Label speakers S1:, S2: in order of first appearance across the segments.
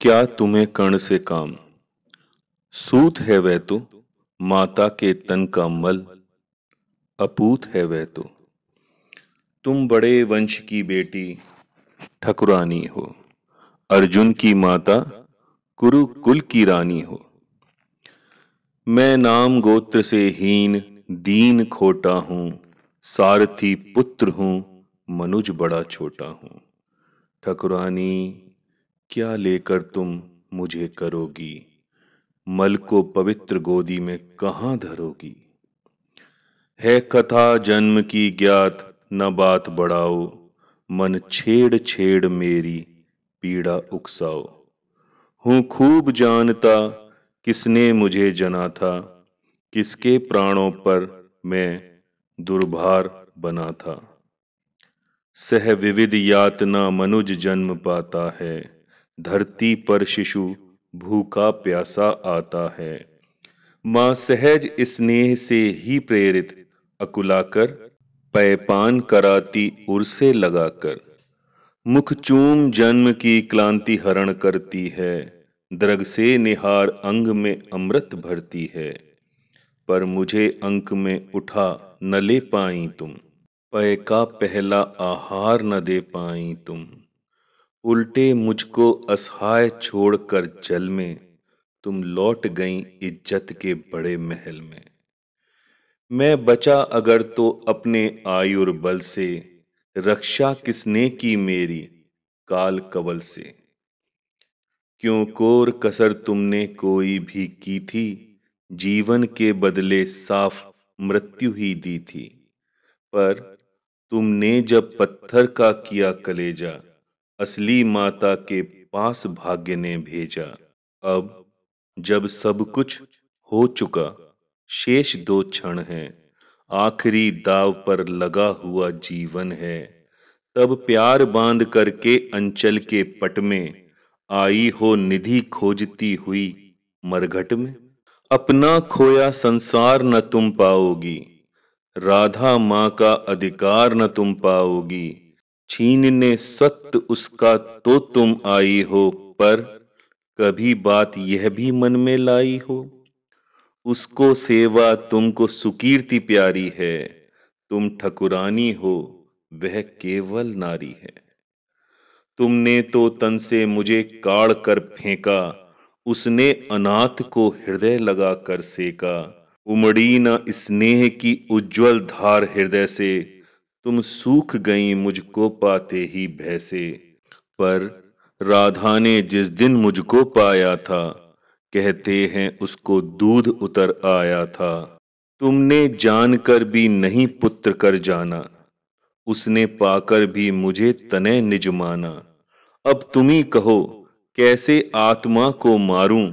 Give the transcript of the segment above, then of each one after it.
S1: क्या तुम्हें कर्ण से काम। सूत है वह तो माता के तन का मल। अपूत है वह तो तुम बड़े वंश की बेटी ठकुरानी हो। अर्जुन की माता कुरुकुल की रानी हो। मैं नाम गोत्र से हीन दीन खोटा हूँ। सारथी पुत्र हूँ मनुज बड़ा छोटा हूँ। ठकुरानी क्या लेकर तुम मुझे करोगी। मल को पवित्र गोदी में कहाँ धरोगी। है कथा जन्म की ज्ञात न बात बढ़ाओ। मन छेड़ छेड़ मेरी पीड़ा उकसाओ। हूँ खूब जानता किसने मुझे जना था। किसके प्राणों पर मैं दुर्भार बना था। सह विविध यातना मनुज जन्म पाता है। धरती पर शिशु भूखा प्यासा आता है। मां सहज स्नेह से ही प्रेरित अकुलाकर पैपान कराती उर से लगाकर। मुख चूम जन्म की क्लांति हरण करती है। द्रग से निहार अंग में अमृत भरती है। पर मुझे अंक में उठा न ले पाई तुम। पय का पहला आहार न दे पाई तुम। उल्टे मुझको असहाय छोड़कर जल में तुम लौट गईं इज्जत के बड़े महल में। मैं बचा अगर तो अपने आयुर्बल से। रक्षा किसने की मेरी काल कवल से। क्यों कोर कसर तुमने कोई भी की थी। जीवन के बदले साफ मृत्यु ही दी थी। पर तुमने जब पत्थर का किया कलेजा। असली माता के पास भाग्य ने भेजा। अब जब सब कुछ हो चुका शेष 2 क्षण हैं। आखिरी दाव पर लगा हुआ जीवन है। तब प्यार बांध करके अंचल के पट में आई हो निधि खोजती हुई मरघट में। अपना खोया संसार न तुम पाओगी। राधा माँ का अधिकार न तुम पाओगी। छीनने सत्य उसका तो तुम आई हो। पर कभी बात यह भी मन में लाई हो। उसको सेवा तुमको सुकीर्ति प्यारी है। तुम ठकुरानी हो वह केवल नारी है। तुमने तो तन से मुझे काढ़ कर फेंका। उसने अनाथ को हृदय लगा कर सेका। उमड़ी न स्नेह की उज्जवल धार हृदय से। तुम सूख गई मुझको पाते ही भय से। पर राधा ने जिस दिन मुझको पाया था। कहते हैं उसको दूध उतर आया था। तुमने जानकर भी नहीं पुत्र कर जाना। उसने पाकर भी मुझे तने निज माना। अब तुम ही कहो कैसे आत्मा को मारूं।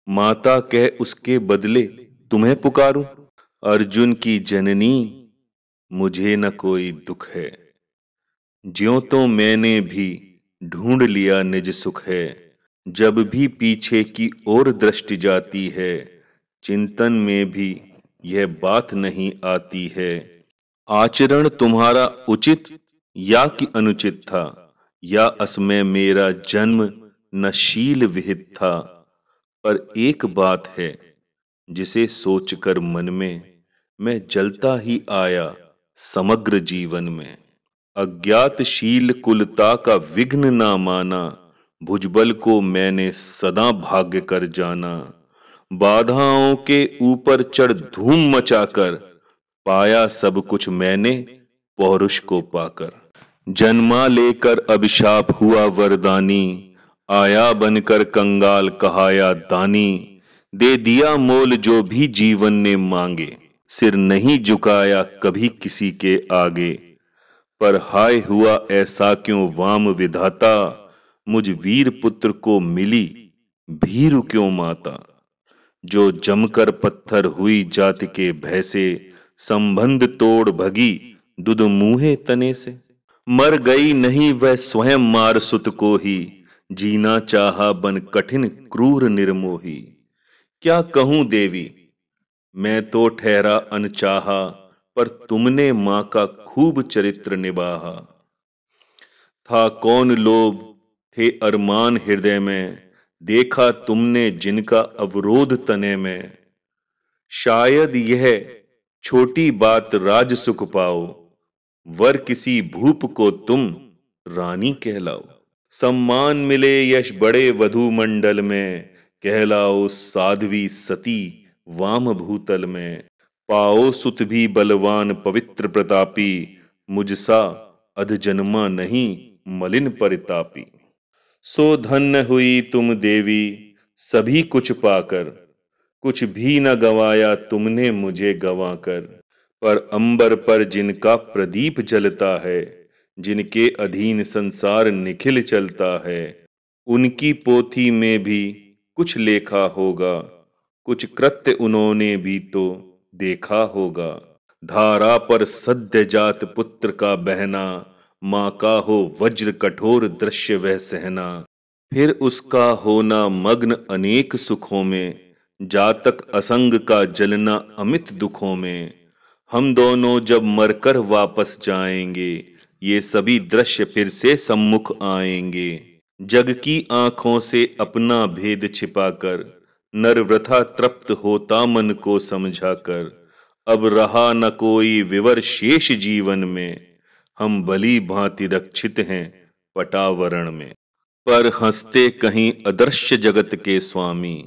S1: माता कह उसके बदले तुम्हें पुकारूं। अर्जुन की जननी मुझे न कोई दुख है। ज्यों तो मैंने भी ढूंढ लिया निज सुख है। जब भी पीछे की ओर दृष्टि जाती है। चिंतन में भी यह बात नहीं आती है। आचरण तुम्हारा उचित या कि अनुचित था। या असमय मेरा जन्म न शील विहित था। पर एक बात है जिसे सोचकर मन में मैं जलता ही आया समग्र जीवन में। अज्ञातशील कुलता का विघ्न ना माना। भुजबल को मैंने सदा भाग्य कर जाना। बाधाओं के ऊपर चढ़ धूम मचाकर पाया सब कुछ मैंने पौरुष को पाकर। जन्मा लेकर अभिशाप हुआ वरदानी। आया बनकर कंगाल कहाया दानी। दे दिया मोल जो भी जीवन ने मांगे। सिर नहीं झुकाया कभी किसी के आगे। पर हाय हुआ ऐसा क्यों वाम विधाता। मुझ वीर पुत्र को मिली भीरु क्यों माता। जो जमकर पत्थर हुई जाति के भय से। संबंध तोड़ भगी दुध मुंहे तने से। मर गई नहीं वह स्वयं मार सुत को ही। जीना चाहा बन कठिन क्रूर निर्मोही। क्या कहूं देवी मैं तो ठहरा अनचाहा। पर तुमने मां का खूब चरित्र निभाहा। था कौन लोभ थे अरमान हृदय में। देखा तुमने जिनका अवरोध तने में, शायद यह छोटी बात राज सुख पाओ, वर किसी भूप को तुम रानी कहलाओ। सम्मान मिले यश बड़े वधु मंडल में, कहलाओ साध्वी सती वाम भूतल में। पाओ सुत भी बलवान पवित्र प्रतापी, मुझसा अधजन्मा नहीं मलिन परितापी। सो धन्य हुई तुम देवी सभी कुछ पाकर, कुछ भी न गवाया तुमने मुझे गंवाकर। पर अंबर पर जिनका प्रदीप जलता है, जिनके अधीन संसार निखिल चलता है, उनकी पोथी में भी कुछ लेखा होगा, कुछ कृत्य उन्होंने भी तो देखा होगा। धारा पर सद्य जात पुत्र का बहना, माँ का हो वज्र कठोर दृश्य वह सहना। फिर उसका होना मग्न अनेक सुखों में, जातक असंग का जलना अमित दुखों में। हम दोनों जब मरकर वापस जाएंगे, ये सभी दृश्य फिर से सम्मुख आएंगे। जग की आंखों से अपना भेद छिपाकर, नर वृथा तृप्त होता मन को समझाकर। अब रहा न कोई विवर शेष जीवन में, हम भली भांति रक्षित हैं पटावरण में। पर हंसते कहीं अदृश्य जगत के स्वामी,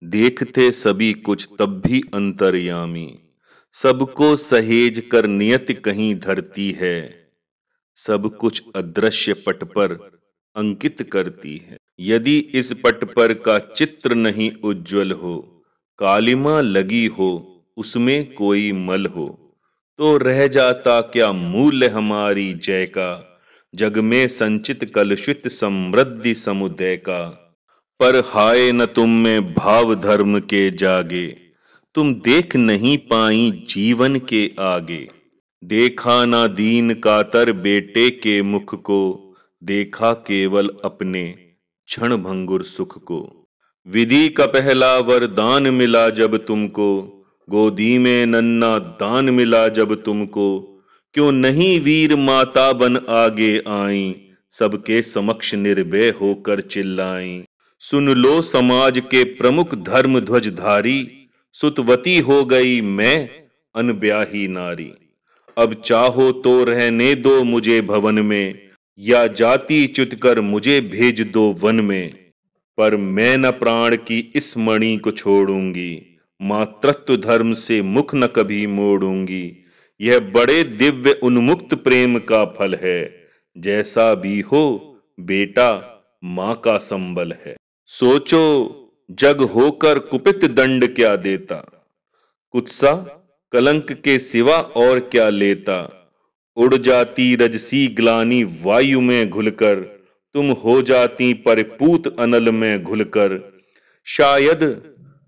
S1: देखते सभी कुछ तब भी अंतर्यामी। सबको सहेज कर नियति कहीं धरती है, सब कुछ अदृश्य पट पर अंकित करती है। यदि इस पट पर का चित्र नहीं उज्जवल हो, कालिमा लगी हो उसमें कोई मल हो, तो रह जाता क्या मूल्य हमारी जय का, जग में संचित कलुषित समृद्धि समुदय का। पर हाय न तुम में भाव धर्म के जागे, तुम देख नहीं पाई जीवन के आगे। देखा ना दीन कातर बेटे के मुख को, देखा केवल अपने क्षण भंगुर सुख को। विधि का पहला वरदान मिला जब तुमको, गोदी में नन्ना दान मिला जब तुमको। क्यों नहीं वीर माता बन आगे आई, सबके समक्ष निर्भय होकर चिल्लाई। सुन लो समाज के प्रमुख धर्म ध्वजधारी, सुतवती हो गई मैं अनब्याही नारी। अब चाहो तो रहने दो मुझे भवन में, या जाति च्युत कर मुझे भेज दो वन में। पर मैं न प्राण की इस मणि को छोड़ूंगी, मातृत्व धर्म से मुख न कभी मोड़ूंगी। यह बड़े दिव्य उन्मुक्त प्रेम का फल है, जैसा भी हो बेटा माँ का संबल है। सोचो जग होकर कुपित दंड क्या देता, कुत्सा कलंक के सिवा और क्या लेता। उड़ जाती रजसी ग्लानि वायु में घुलकर, तुम हो जाती परिपूत अनल में घुलकर। शायद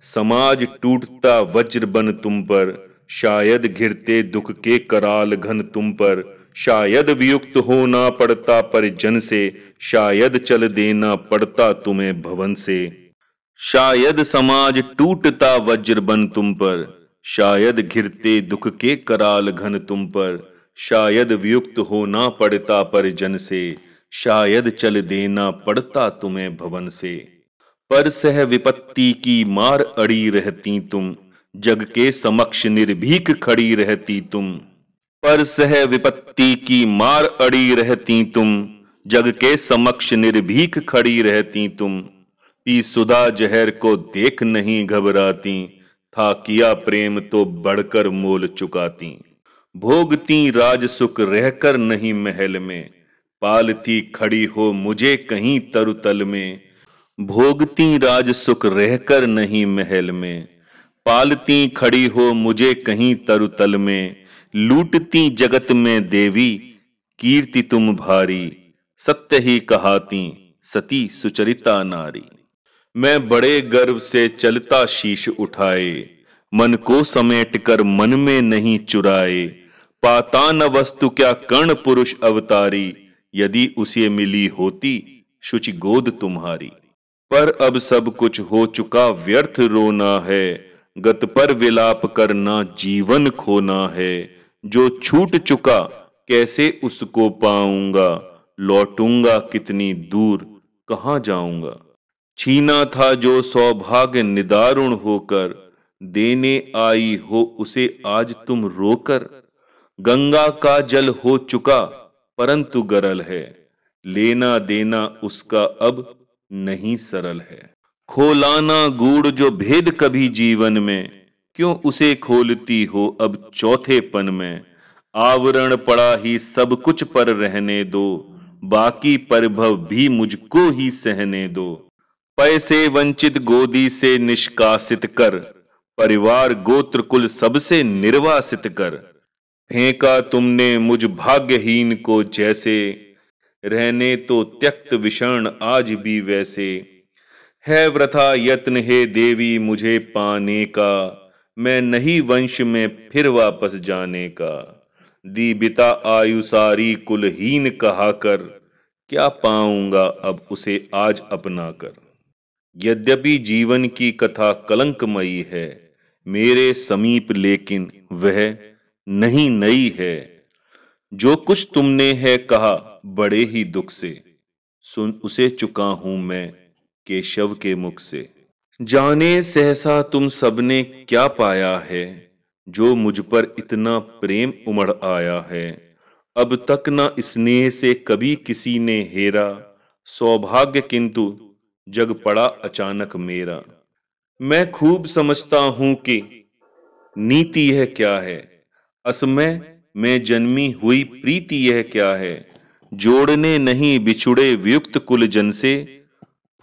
S1: समाज टूटता वज्र बन तुम पर, शायद घिरते दुख के कराल घन तुम पर। शायद वियुक्त होना पड़ता परिजन से, शायद चल देना पड़ता तुम्हें भवन से। शायद समाज टूटता वज्र बन तुम पर, शायद घिरते दुख के कराल घन तुम पर। शायद वियुक्त होना पड़ता परिजन से, शायद चल देना पड़ता तुम्हें भवन से। पर सह विपत्ति की मार अड़ी रहती तुम, जग के समक्ष निर्भीक खड़ी रहती तुम। पर सह विपत्ति की मार अड़ी रहती तुम, जग के समक्ष निर्भीक खड़ी रहती तुम। पी सुधा जहर को देख नहीं घबराती, था किया प्रेम तो बढ़कर मोल चुकाती। भोगती राज सुख रहकर नहीं महल में, पालती खड़ी हो मुझे कहीं तरुतल में। भोगती राज सुख रहकर नहीं महल में, पालती खड़ी हो मुझे कहीं तरुतल में। लूटती जगत में देवी कीर्ति तुम भारी, सत्य ही कहाती सती सुचरिता नारी। मैं बड़े गर्व से चलता शीश उठाए, मन को समेट कर मन में नहीं चुराए। पाता न वस्तु क्या कर्ण पुरुष अवतारी, यदि उसे मिली होती शुचि गोद तुम्हारी। पर अब सब कुछ हो चुका व्यर्थ रोना है, गत पर विलाप करना जीवन खोना है। जो छूट चुका कैसे उसको पाऊंगा, लौटूंगा कितनी दूर कहाँ जाऊंगा। छीना था जो सौभाग्य निदारुण होकर, देने आई हो उसे आज तुम रोकर। गंगा का जल हो चुका परंतु गरल है, लेना देना उसका अब नहीं सरल है। खोलाना गूढ़ जो भेद कभी जीवन में, क्यों उसे खोलती हो अब चौथेपन में। आवरण पड़ा ही सब कुछ पर रहने दो, बाकी परिभव भी मुझको ही सहने दो। पैसे वंचित गोदी से निष्कासित कर, परिवार गोत्र कुल सबसे निर्वासित कर। फेंका तुमने मुझ भाग्यहीन को जैसे, रहने तो त्यक्त विषण आज भी वैसे। है वृथा यत्न हे देवी मुझे पाने का, मैं नहीं वंश में फिर वापस जाने का। दीबिता आयु सारी कुलहीन कहा कर, क्या पाऊंगा अब उसे आज अपना कर। यद्यपि जीवन की कथा कलंकमयी है, मेरे समीप लेकिन वह नहीं नई है। जो कुछ तुमने है कहा बड़े ही दुख से, सुन उसे चुका हूं मैं केशव के मुख से। जाने सहसा तुम सबने क्या पाया है, जो मुझ पर इतना प्रेम उमड़ आया है। अब तक न स्नेह से कभी किसी ने हेरा, सौभाग्य किंतु जग पड़ा अचानक मेरा। मैं खूब समझता हूं कि नीति यह क्या है, असमय में जन्मी हुई प्रीति यह क्या है। जोड़ने नहीं बिछुड़े वियुक्त कुल जन से,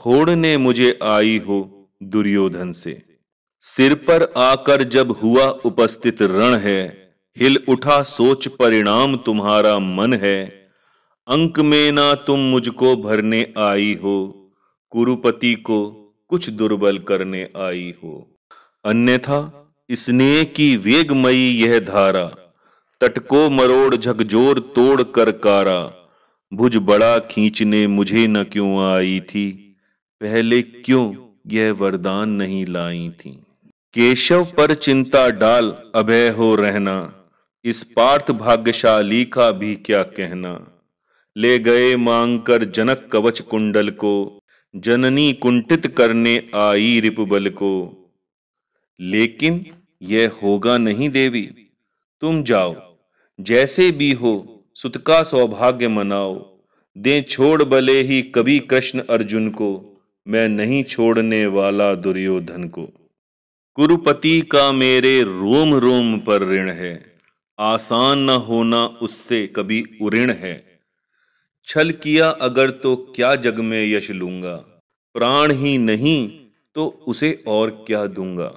S1: फोड़ने मुझे आई हो दुर्योधन से। सिर पर आकर जब हुआ उपस्थित रण है, हिल उठा सोच परिणाम तुम्हारा मन है। अंक में ना तुम मुझको भरने आई हो, कुरुपति को कुछ दुर्बल करने आई हो। अन्यथा स्नेह की वेगमयी यह धारा, तट को मरोड़ झकझोर तोड़ कर कारा। भुज बड़ा खींचने मुझे न क्यों आई थी, पहले क्यों यह वरदान नहीं लाई थी। केशव पर चिंता डाल अभय हो रहना, इस पार्थ भाग्यशाली का भी क्या कहना। ले गए मांग कर जनक कवच कुंडल को, जननी कुंठित करने आई रिपुबल को। लेकिन यह होगा नहीं देवी, तुम जाओ जैसे भी हो सुत का सौभाग्य मनाओ। दे छोड़ भले ही कभी कृष्ण अर्जुन को, मैं नहीं छोड़ने वाला दुर्योधन को। कुरुपति का मेरे रोम रोम पर ऋण है, आसान न होना उससे कभी उऋण है। छल किया अगर तो क्या जग में यश लूंगा, प्राण ही नहीं तो उसे और क्या दूंगा।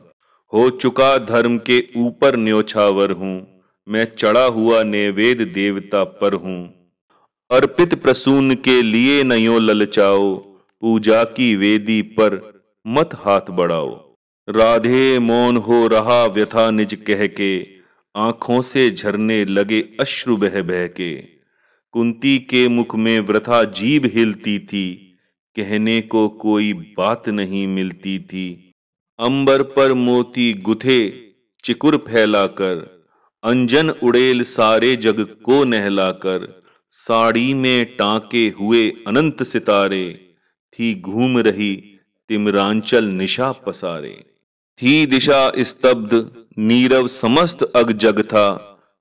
S1: हो चुका धर्म के ऊपर न्योछावर हूं, मैं चढ़ा हुआ नैवेद्य देवता पर हूं। अर्पित प्रसून के लिए न यो ललचाओ, पूजा की वेदी पर मत हाथ बढ़ाओ। राधे मौन हो रहा व्यथा निज कह के, आंखों से झरने लगे अश्रु बह बह के। कुंती के मुख में वृथा जीभ हिलती थी, कहने को कोई बात नहीं मिलती थी। अंबर पर मोती गुथे चिकुर फैलाकर, अंजन उड़ेल सारे जग को नहलाकर। साड़ी में टांके हुए अनंत सितारे, थी घूम रही तिमरांचल निशा पसारे। थी दिशा स्तब्ध नीरव समस्त अग जग था,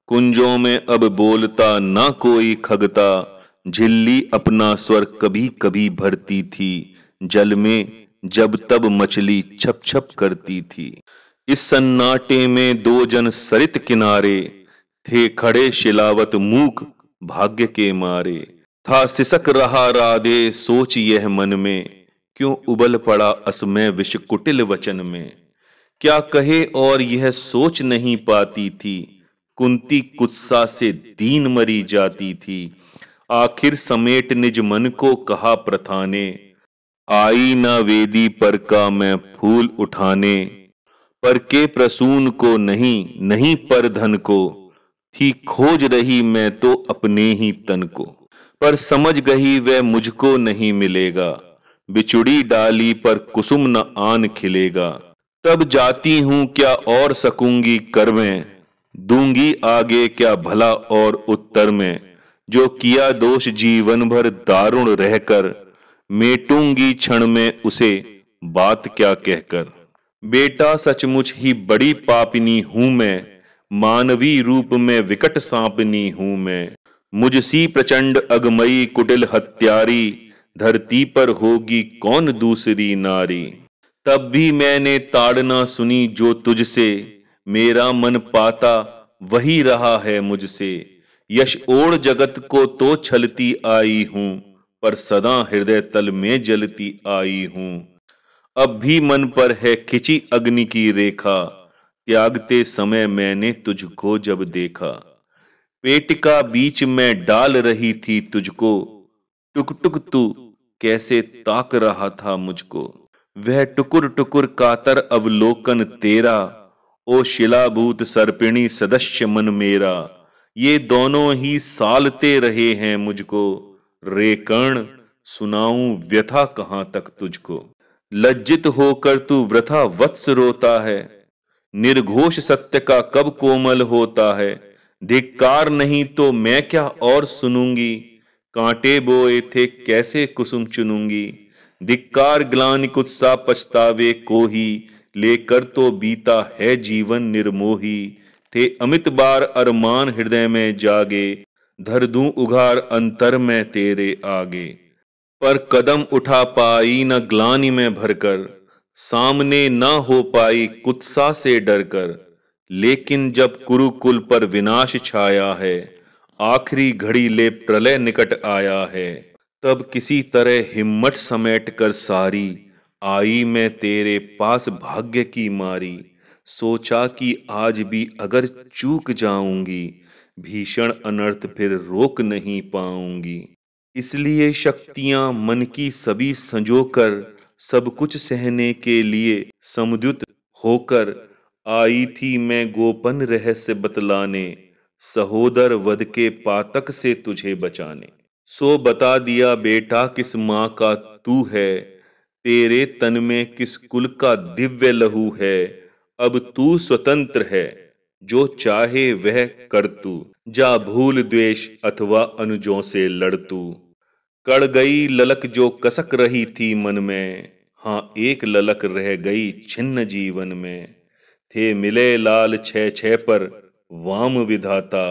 S1: कुंजों में अब बोलता ना कोई खगता। झिल्ली अपना स्वर कभी कभी भरती थी, जल में जब तब मछली छप छप करती थी। इस सन्नाटे में दो जन सरित किनारे, थे खड़े शिलावत मूक भाग्य के मारे। था सिसक रहा राधे सोच यह मन में, क्यों उबल पड़ा असमय विष कुटिल वचन में। क्या कहे और यह सोच नहीं पाती थी, कुंती कुत्सा से दीन मरी जाती थी। आखिर समेट निज मन को कहा प्रथा ने, आई न वेदी पर का मैं फूल उठाने। पर के प्रसून को नहीं पर धन को, थी खोज रही मैं तो अपने ही तन को। पर समझ गई वह मुझको नहीं मिलेगा, बिछुड़ी डाली पर कुसुम न आन खिलेगा। तब जाती हूं क्या और सकूंगी कर में, दूंगी आगे क्या भला और उत्तर में। जो किया दोष जीवन भर दारुण रहकर, मेटूंगी क्षण में उसे बात क्या कहकर। बेटा सचमुच ही बड़ी पापिनी हूं मैं, मानवी रूप में विकट सांपनी हूं मैं। मुझसी प्रचंड अगमई कुटिल हत्यारी, धरती पर होगी कौन दूसरी नारी। तब भी मैंने ताड़ना सुनी जो तुझसे, मेरा मन पाता वही रहा है मुझसे। यश ओढ़ जगत को तो छलती आई हूं, पर सदा हृदय तल में जलती आई हूं। अब भी मन पर है खिंची अग्नि की रेखा, त्यागते समय मैंने तुझको जब देखा। पेटिका बीच में डाल रही थी तुझको, टुक टुक तू कैसे ताक रहा था मुझको। वह टुकुर टुकुर कातर अवलोकन तेरा, ओ शिलाभूत सर्पिणी सदस्य मन मेरा। ये दोनों ही सालते रहे हैं मुझको, रे कर्ण सुनाऊं व्यथा कहां तक तुझको। लज्जित होकर तू वृथा वत्स रोता है, निर्घोष सत्य का कब कोमल होता है। धिक्कार नहीं तो मैं क्या और सुनूंगी, कांटे बोए थे कैसे कुसुम चुनूंगी। धिक्कार ग्लानि कुत्सा पछतावे को ही, लेकर तो बीता है जीवन निर्मोही। थे अमित बार अरमान हृदय में जागे, धर दूं उघार अंतर में तेरे आगे। पर कदम उठा पाई न ग्लानि में भरकर, सामने न हो पाई कुत्सा से डरकर। लेकिन जब कुरुकुल पर विनाश छाया है, आखिरी घड़ी ले प्रलय निकट आया है। तब किसी तरह हिम्मत समेट कर सारी, आई मैं तेरे पास भाग्य की मारी। सोचा कि आज भी अगर चूक जाऊंगी, भीषण अनर्थ फिर रोक नहीं पाऊंगी। इसलिए शक्तियां मन की सभी संजोकर, सब कुछ सहने के लिए समुद्युत होकर आई थी मैं गोपन रहस्य बतलाने, सहोदर वध के पातक से तुझे बचाने। सो बता दिया बेटा किस माँ का तू है, तेरे तन में किस कुल का दिव्य लहू है। अब तू स्वतंत्र है, जो चाहे वह कर तू। जा भूल द्वेष अथवा अनुजों से लड़ तू। कड़ गई ललक जो कसक रही थी मन में, हाँ एक ललक रह गई छिन्न जीवन में। थे मिले लाल छह छह पर वाम विधाता,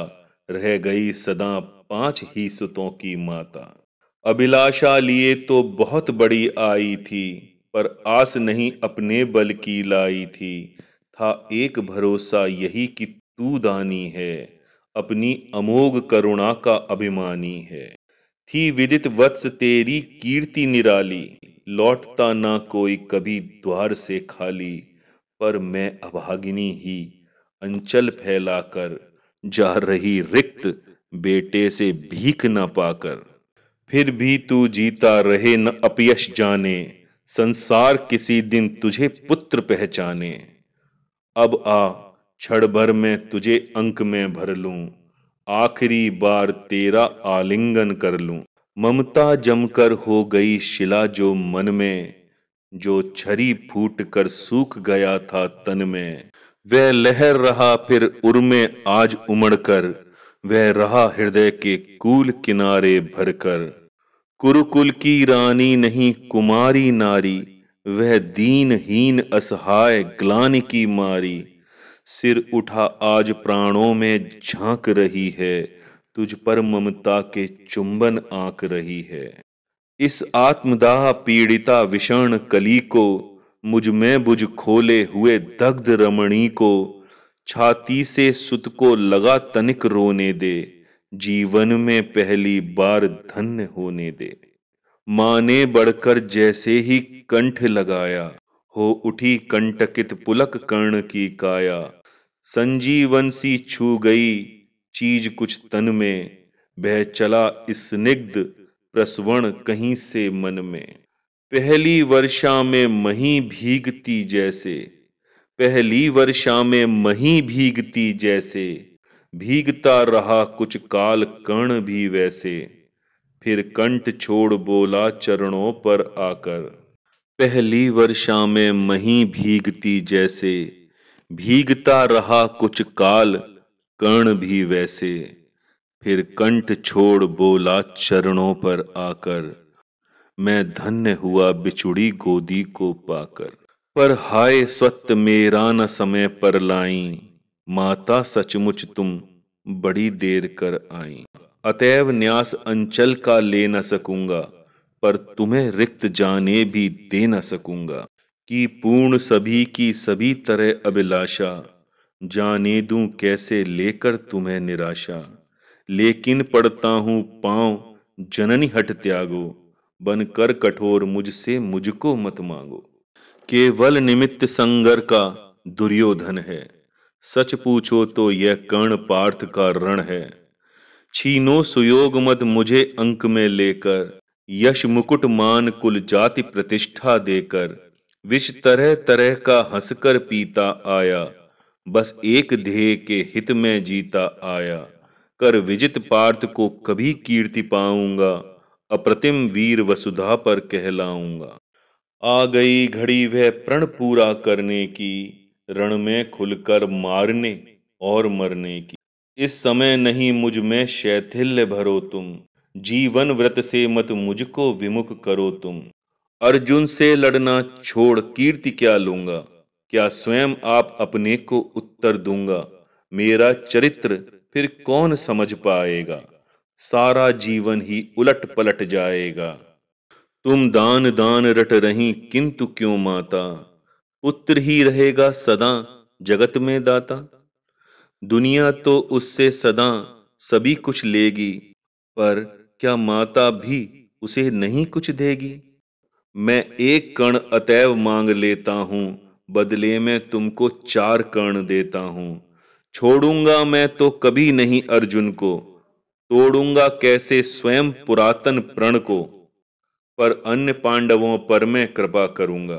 S1: रह गई सदा पांच ही सुतों की माता। अभिलाषा लिए तो बहुत बड़ी आई थी, पर आस नहीं अपने बल की लाई थी। था एक भरोसा यही कि तू दानी है, अपनी अमोघ करुणा का अभिमानी है। थी विदित वत्स तेरी कीर्ति निराली, लौटता ना कोई कभी द्वार से खाली। पर मैं अभागिनी ही अंचल फैलाकर, जा रही रिक्त बेटे से भीख न पाकर। फिर भी तू जीता रहे न अपयश जाने, संसार किसी दिन तुझे पुत्र पहचाने। अब आ क्षण भर में तुझे अंक में भर लूं, आखिरी बार तेरा आलिंगन कर लूं। ममता जमकर हो गई शिला जो मन में, जो छरी फूट कर सूख गया था तन में। वह लहर रहा फिर उर्मे आज उमड़ कर, वह रहा हृदय के कूल किनारे भरकर। कुरुकुल की रानी नहीं कुमारी नारी, वह दीनहीन असहाय ग्लानि की मारी। सिर उठा आज प्राणों में झांक रही है, तुझ पर ममता के चुंबन आंक रही है। इस आत्मदाह पीड़िता विषण कली को, मुझ में बुझ खोले हुए दग्ध रमणी को। छाती से सुत को लगा तनिक रोने दे, जीवन में पहली बार धन्य होने दे। माँ ने बढ़कर जैसे ही कंठ लगाया, हो उठी कंटकित पुलक कर्ण की काया। संजीवन सी छू गई चीज कुछ तन में, बह चला स्निग्ध प्रस्वण कहीं से मन में। पहली वर्षा में मही भीगती जैसे, पहली वर्षा में मही भीगती जैसे। भीगता रहा कुछ काल कर्ण भी वैसे, फिर कंठ छोड़ बोला चरणों पर आकर। पहली वर्षा में मही भीगती जैसे, भीगता रहा कुछ काल कर्ण भी वैसे। फिर कंठ छोड़ बोला चरणों पर आकर। मैं धन्य हुआ बिछुड़ी गोदी को पाकर। पर हाय स्वत मेरा न समय पर लाई, माता सचमुच तुम बड़ी देर कर आई। अतएव न्यास अंचल का ले न सकूंगा, पर तुम्हें रिक्त जाने भी दे न सकूंगा। कि पूर्ण सभी की सभी तरह अभिलाषा, जाने दूं कैसे लेकर तुम्हें निराशा। लेकिन पड़ता हूं पांव जननी हट त्यागो, बनकर कठोर मुझसे मुझको मत मांगो। केवल निमित्त संगर का दुर्योधन है, सच पूछो तो यह कर्ण पार्थ का रण है। छीनो सुयोग मत मुझे अंक में लेकर, यश मुकुट मान कुल जाति प्रतिष्ठा देकर। विष तरह तरह का हंसकर पीता आया, बस एक ध्येय के हित में जीता आया। कर विजित पार्थ को कभी कीर्ति पाऊंगा, अप्रतिम वीर वसुधा पर कहलाऊंगा। आ गई घड़ी वह प्रण पूरा करने की, रण में खुलकर मारने और मरने की। इस समय नहीं मुझ में शैथिल्य भरो तुम, जीवन व्रत से मत मुझको विमुख करो तुम। अर्जुन से लड़ना छोड़ कीर्ति क्या लूंगा, क्या स्वयं आप अपने को उत्तर दूंगा। मेरा चरित्र फिर कौन समझ पाएगा, सारा जीवन ही उलट पलट जाएगा। तुम दान दान रट रही किंतु क्यों माता, पुत्र ही रहेगा सदा जगत में दाता। दुनिया तो उससे सदा सभी कुछ लेगी, पर क्या माता भी उसे नहीं कुछ देगी। मैं एक कण अतैव मांग लेता हूं, बदले में तुमको 4 कण देता हूं। छोड़ूंगा मैं तो कभी नहीं अर्जुन को, तोड़ूंगा कैसे स्वयं पुरातन प्रण को। पर अन्य पांडवों पर मैं कृपा करूंगा,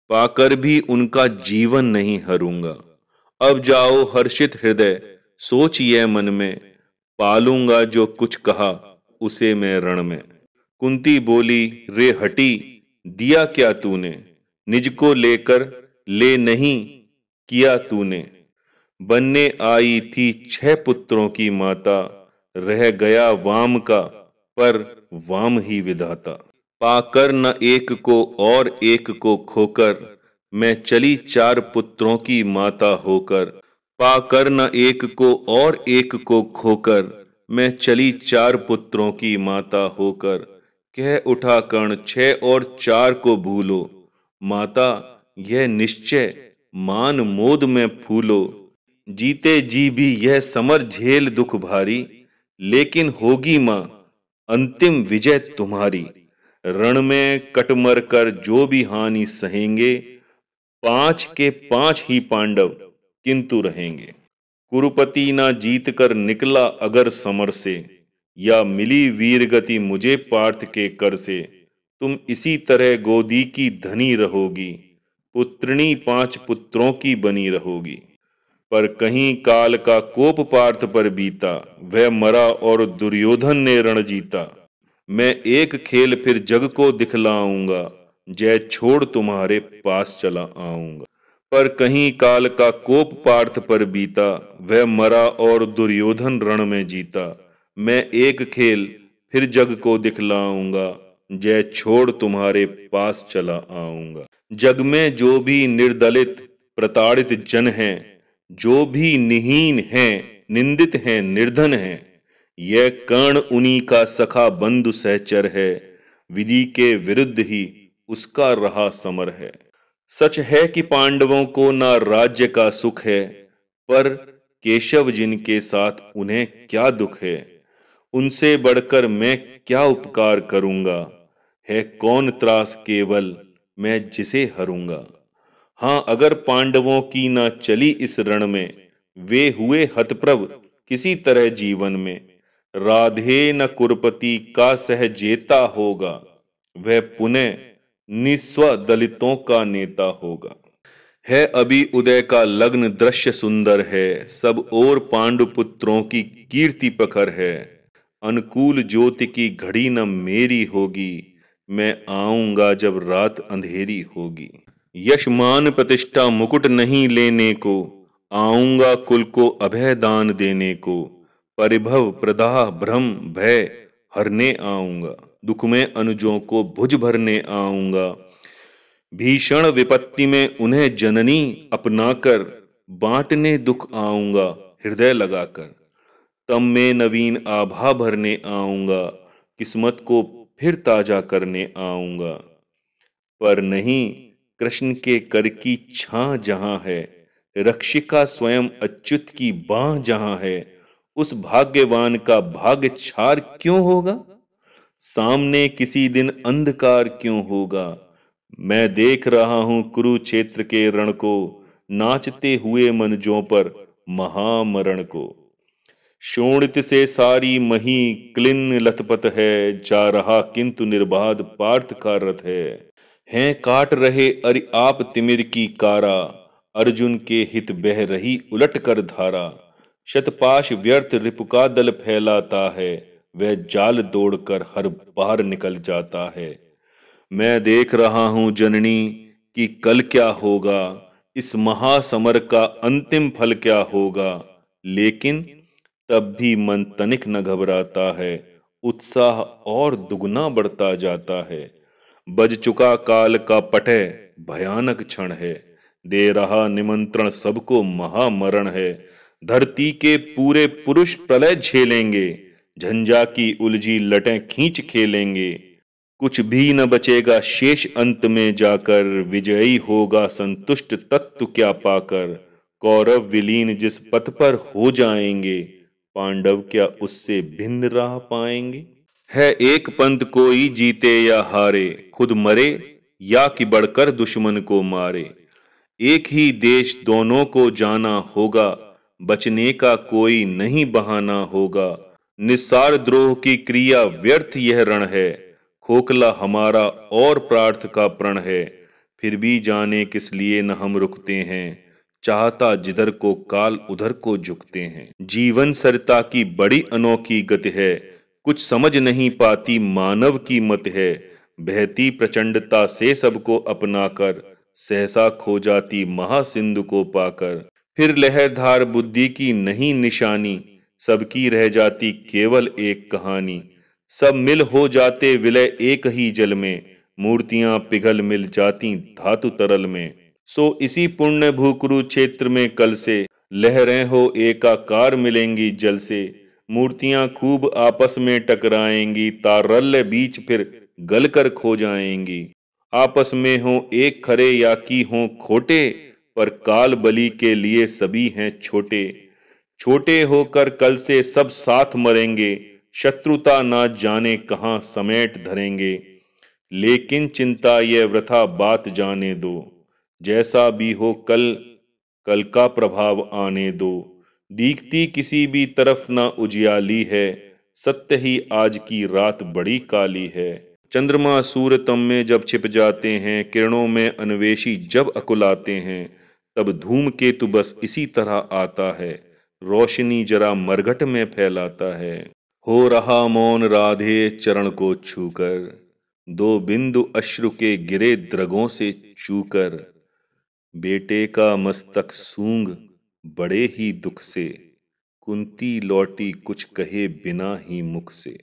S1: पाकर भी उनका जीवन नहीं हरूंगा। अब जाओ हर्षित हृदय सोचिए मन में, पालूंगा जो कुछ कहा उसे मैं रण में। कुंती बोली रे हटी, दिया क्या तूने, निज को लेकर ले नहीं किया तूने। बनने आई थी 6 पुत्रों की माता, रह गया वाम का पर वाम ही विधाता। पाकर न एक को और एक को खोकर, मैं चली 4 पुत्रों की माता होकर। पाकर न एक को और एक को खोकर, मैं चली 4 पुत्रों की माता होकर। कह उठा कर्ण 6 और 4 को भूलो, माता यह निश्चय मान मोद में फूलो। जीते जी भी यह समर झेल दुख भारी, लेकिन होगी मां अंतिम विजय तुम्हारी। रण में कट मर कर जो भी हानि सहेंगे, 5 के 5 ही पांडव किंतु रहेंगे। कुरुपति ना जीत कर निकला अगर समर से, या मिली वीर गति मुझे पार्थ के कर से। तुम इसी तरह गोदी की धनी रहोगी, पुत्रिणी 5 पुत्रों की बनी रहोगी। पर कहीं काल का कोप पार्थ पर बीता, वह मरा और दुर्योधन ने रण जीता। मैं एक खेल फिर जग को दिखलाऊंगा, जय छोड़ तुम्हारे पास चला आऊंगा। पर कहीं काल का कोप पार्थ पर बीता, वह मरा और दुर्योधन रण में जीता। मैं एक खेल फिर जग को दिखलाऊंगा, जय छोड़ तुम्हारे पास चला आऊंगा। जग में जो भी निर्दलित प्रताड़ित जन हैं, जो भी निहीन हैं, निंदित हैं, निर्धन हैं, यह कर्ण उन्हीं का सखा बंधु सहचर है। विधि के विरुद्ध ही उसका रहा समर है। सच है कि पांडवों को ना राज्य का सुख है, पर केशव जिनके साथ उन्हें क्या दुख है। उनसे बढ़कर मैं क्या उपकार करूंगा, है कौन त्रास केवल मैं जिसे हरूंगा। हां अगर पांडवों की ना चली इस रण में, वे हुए हतप्रभ किसी तरह जीवन में। राधे न कुरपति का सहजेता होगा, वह पुनः निस्व दलितों का नेता होगा। है अभी उदय का लग्न दृश्य सुंदर है, सब और पांडु पुत्रों की कीर्ति प्रखर है। अनुकूल ज्योति की घड़ी न मेरी होगी, मैं आऊंगा जब रात अंधेरी होगी। यश मान प्रतिष्ठा मुकुट नहीं लेने को, आऊंगा कुल को अभय दान देने को। परिभव प्रदाह भ्रम भय हरने आऊंगा। दुख में अनुजों को भुज भरने आऊंगा। भीषण विपत्ति में उन्हें जननी अपनाकर बांटने दुख आऊंगा हृदय लगाकर। तब में नवीन आभा भरने आऊंगा, किस्मत को फिर ताजा करने आऊंगा। पर नहीं, कृष्ण के कर की छां जहां है, रक्षिका स्वयं अच्युत की बाह जहां है, उस भाग्यवान का भाग्य छार क्यों होगा? सामने किसी दिन अंधकार क्यों होगा? मैं देख रहा हूं कुरुक्षेत्र के रण को, नाचते हुए मनजों पर महामरण को। शोणित से सारी मही क्लिन्न लथपथ है, जा रहा किंतु निर्बाध पार्थ का रथ है। हैं काट रहे अरि आप तिमिर की कारा, अर्जुन के हित बह रही उलट कर धारा। शतपाश व्यर्थ रिपु का दल फैलाता है, वह जाल दौड़कर हर बार निकल जाता है। मैं देख रहा हूं जननी कि कल क्या होगा, इस महासमर का अंतिम फल क्या होगा। लेकिन तब भी मन तनिक न घबराता है, उत्साह और दुगना बढ़ता जाता है। बज चुका काल का पटय भयानक क्षण है, दे रहा निमंत्रण सबको महामरण है। धरती के पूरे पुरुष प्रलय झेलेंगे, झंझा की उलझी लटें खींच खेलेंगे। कुछ भी न बचेगा शेष अंत में जाकर, विजयी होगा संतुष्ट तत्व क्या पाकर। कौरव विलीन जिस पथ पर हो जाएंगे, पांडव क्या उससे भिन्न राह पाएंगे। है एक पंथ कोई जीते या हारे, खुद मरे या कि बढ़कर दुश्मन को मारे। एक ही देश दोनों को जाना होगा, बचने का कोई नहीं बहाना होगा। निस्सार द्रोह की क्रिया व्यर्थ यह रण है, खोखला हमारा और प्रार्थ का प्रण है। फिर भी जाने किस लिए न हम रुकते हैं, चाहता जिधर को काल उधर को झुकते हैं। जीवन सरिता की बड़ी अनोखी गति है, कुछ समझ नहीं पाती मानव की मत है। बहती प्रचंडता से सबको अपनाकर, सहसा खो जाती महासिंधु को पाकर। फिर लहरधार बुद्धि की नहीं निशानी, सबकी रह जाती केवल एक कहानी। सब मिल हो जाते विलय एक ही जल में, मूर्तियां पिघल मिल जाती धातु तरल में। सो इसी पुण्य भू कुरुक्षेत्र में कल से, लहरें हो एकाकार मिलेंगी जल से। मूर्तियां खूब आपस में टकराएंगी, तारल्य बीच फिर गल कर खो जाएंगी। आपस में हो एक खरे या की हो खोटे, पर काल बलि के लिए सभी हैं छोटे। छोटे होकर कल से सब साथ मरेंगे, शत्रुता ना जाने कहां समेट धरेंगे। लेकिन चिंता ये वृथा बात जाने दो, जैसा भी हो कल कल का प्रभाव आने दो। दीखती किसी भी तरफ ना उजियाली है, सत्य ही आज की रात बड़ी काली है। चंद्रमा सूर्य तम में जब छिप जाते हैं, किरणों में अन्वेषी जब अकुलाते हैं, तब धूमकेतु बस इसी तरह आता है, रोशनी जरा मरघट में फैलाता है। हो रहा मौन राधे चरण को छूकर, दो बिंदु अश्रु के गिरे द्रगों से छूकर। बेटे का मस्तक सूंघ बड़े ही दुख से, कुंती लौटी कुछ कहे बिना ही मुख से।